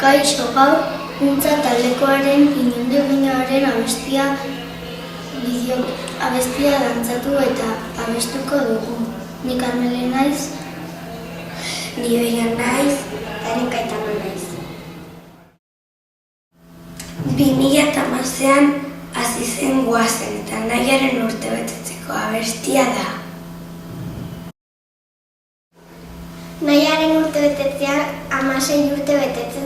Kaixo, gaur, Mintza taldekoaren Inondik-Inoaren abestia dantzatu eta abestuko dugu. Ni Karmele naiz, ni Beian naiz, eta ni Kaitana naiz. 2010an hasi zen Goazen eta Naiaren urtebetetzeko abestia da. Naiaren urtebetetzean 16 urte betetzen